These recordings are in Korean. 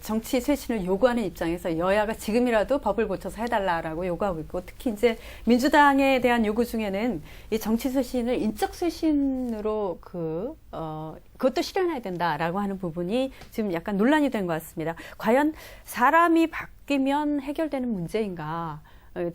정치 쇄신을 요구하는 입장에서 여야가 지금이라도 법을 고쳐서 해달라라고 요구하고 있고, 특히 이제 민주당에 대한 요구 중에는 이 정치 쇄신을 인적 쇄신으로 그것도 실현해야 된다라고 하는 부분이 지금 약간 논란이 된 것 같습니다. 과연 사람이 바뀌면 해결되는 문제인가?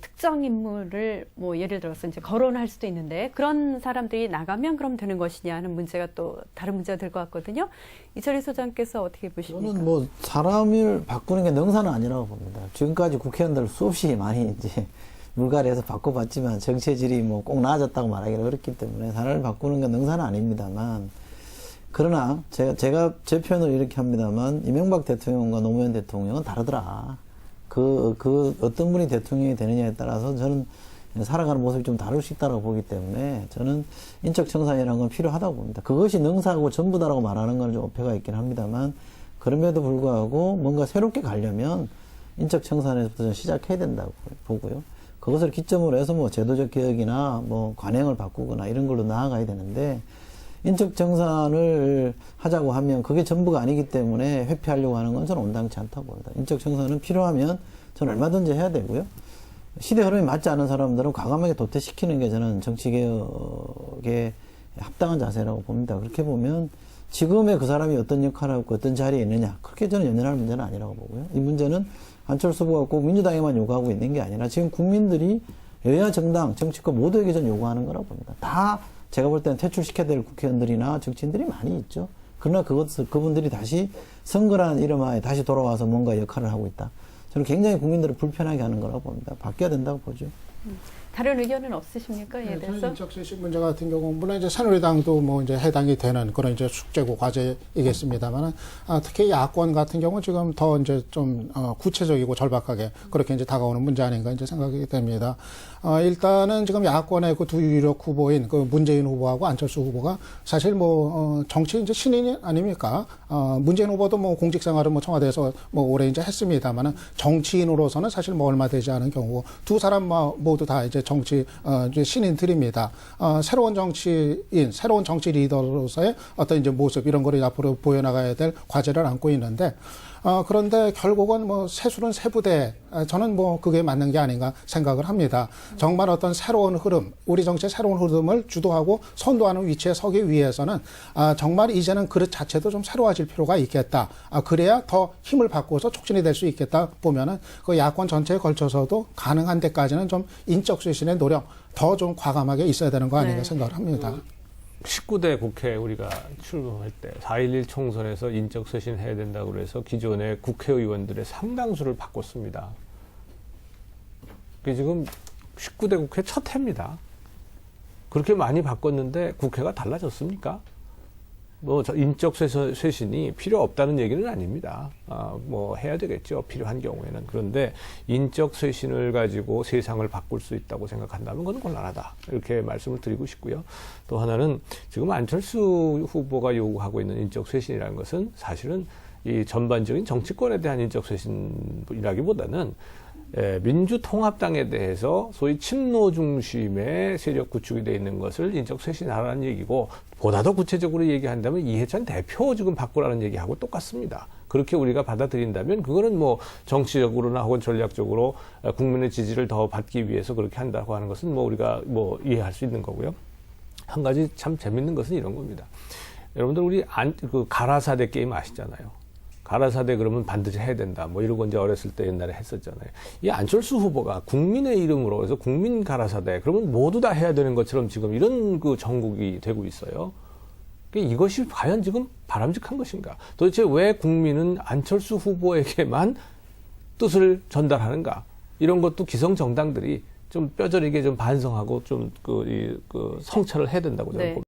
특정 인물을 뭐 예를 들어서 이제 거론할 수도 있는데 그런 사람들이 나가면 그럼 되는 것이냐 하는 문제가 또 다른 문제가 될 것 같거든요. 이철희 소장께서 어떻게 보십니까? 저는 뭐 사람을 바꾸는 게 능사는 아니라고 봅니다. 지금까지 국회의원들 수없이 많이 이제 물갈이해서 바꿔봤지만 정치의 질이 뭐 꼭 나아졌다고 말하기는 어렵기 때문에 사람을 바꾸는 건 능사는 아닙니다만, 그러나 제가 제 표현을 이렇게 합니다만, 이명박 대통령과 노무현 대통령은 다르더라. 어떤 분이 대통령이 되느냐에 따라서 저는 살아가는 모습이 좀 다를 수 있다고 보기 때문에 저는 인적 청산이라는 건 필요하다고 봅니다. 그것이 능사하고 전부다라고 말하는 건 좀 어폐가 있긴 합니다만, 그럼에도 불구하고 뭔가 새롭게 가려면 인적 청산에서부터 시작해야 된다고 보고요. 그것을 기점으로 해서 뭐 제도적 개혁이나 뭐 관행을 바꾸거나 이런 걸로 나아가야 되는데, 인적 청산을 하자고 하면 그게 전부가 아니기 때문에 회피하려고 하는 건 저는 온당치 않다고 봅니다. 인적 청산은 필요하면 저는 얼마든지 해야 되고요. 시대 흐름이 맞지 않은 사람들은 과감하게 도태시키는 게 저는 정치개혁에 합당한 자세라고 봅니다. 그렇게 보면 지금의 그 사람이 어떤 역할을 하고 어떤 자리에 있느냐, 그렇게 저는 연연할 문제는 아니라고 보고요. 이 문제는 안철수 후보가 꼭 민주당에만 요구하고 있는 게 아니라 지금 국민들이 여야 정당, 정치권 모두에게 저는 요구하는 거라고 봅니다. 다 제가 볼 때는 퇴출시켜야 될 국회의원들이나 정치인들이 많이 있죠. 그러나 그분들이 다시 선거라는 이름하에 다시 돌아와서 뭔가 역할을 하고 있다. 저는 굉장히 국민들을 불편하게 하는 거라고 봅니다. 바뀌어야 된다고 보죠. 다른 의견은 없으십니까? 이에 대해서? 인적 쇄신 문제 같은 경우는 물론 이제 새누리당도 뭐 이제 해당이 되는 그런 이제 숙제고 과제이겠습니다만은, 특히 야권 같은 경우 지금 더 이제 좀 구체적이고 절박하게 그렇게 이제 다가오는 문제 아닌가 이제 생각이 됩니다. 일단은 지금 야권의 그 두 유력 후보인 그 문재인 후보하고 안철수 후보가 사실 뭐 정치 이제 신인 아닙니까? 문재인 후보도 뭐 공직 생활은 뭐 청와대에서 뭐 오래 이제 했습니다만은 정치인으로서는 사실 뭐 얼마 되지 않은 경우고, 두 사람 모두 다 이제 정치 이제 신인들입니다. 새로운 정치인, 새로운 정치 리더로서의 어떤 이제 모습 이런 거를 앞으로 보여나가야 될 과제를 안고 있는데, 그런데 결국은 뭐 세술은 세부대, 저는 뭐 그게 맞는 게 아닌가 생각을 합니다. 정말 어떤 새로운 흐름, 우리 정치의 새로운 흐름을 주도하고 선도하는 위치에 서기 위해서는 정말 이제는 그릇 자체도 좀 새로워질 필요가 있겠다. 그래야 더 힘을 바꿔서 촉진이 될 수 있겠다 보면은 그 야권 전체에 걸쳐서도 가능한 데까지는 좀 인적 쇄신의 노력 더 좀 과감하게 있어야 되는 거 아닌가 생각을 합니다. 19대 국회 우리가 출범할 때 4.11 총선에서 인적 쇄신 해야 된다고 그래서 기존의 국회의원들의 상당수를 바꿨습니다. 그게 지금 19대 국회 첫 해입니다. 그렇게 많이 바꿨는데 국회가 달라졌습니까? 뭐 인적 쇄신이 필요 없다는 얘기는 아닙니다. 뭐 해야 되겠죠, 필요한 경우에는. 그런데 인적 쇄신을 가지고 세상을 바꿀 수 있다고 생각한다면 그건 곤란하다, 이렇게 말씀을 드리고 싶고요. 또 하나는 지금 안철수 후보가 요구하고 있는 인적 쇄신이라는 것은 사실은 이 전반적인 정치권에 대한 인적 쇄신이라기보다는 민주통합당에 대해서 소위 친노 중심의 세력 구축이 되어 있는 것을 인적 쇄신하라는 얘기고, 보다 더 구체적으로 얘기한다면 이해찬 대표 지금 바꾸라는 얘기하고 똑같습니다. 그렇게 우리가 받아들인다면 그거는 뭐 정치적으로나 혹은 전략적으로 국민의 지지를 더 받기 위해서 그렇게 한다고 하는 것은 뭐 우리가 뭐 이해할 수 있는 거고요. 한 가지 참 재밌는 것은 이런 겁니다. 여러분들 우리 가라사대 게임 아시잖아요. 가라사대 그러면 반드시 해야 된다, 뭐 이러고 이제 어렸을 때 옛날에 했었잖아요. 이 안철수 후보가 국민의 이름으로 해서 국민 가라사대, 그러면 모두 다 해야 되는 것처럼 지금 이런 그 정국이 되고 있어요. 이것이 과연 지금 바람직한 것인가? 도대체 왜 국민은 안철수 후보에게만 뜻을 전달하는가? 이런 것도 기성 정당들이 좀 뼈저리게 좀 반성하고 좀 성찰을 해야 된다고 저는 봅니다.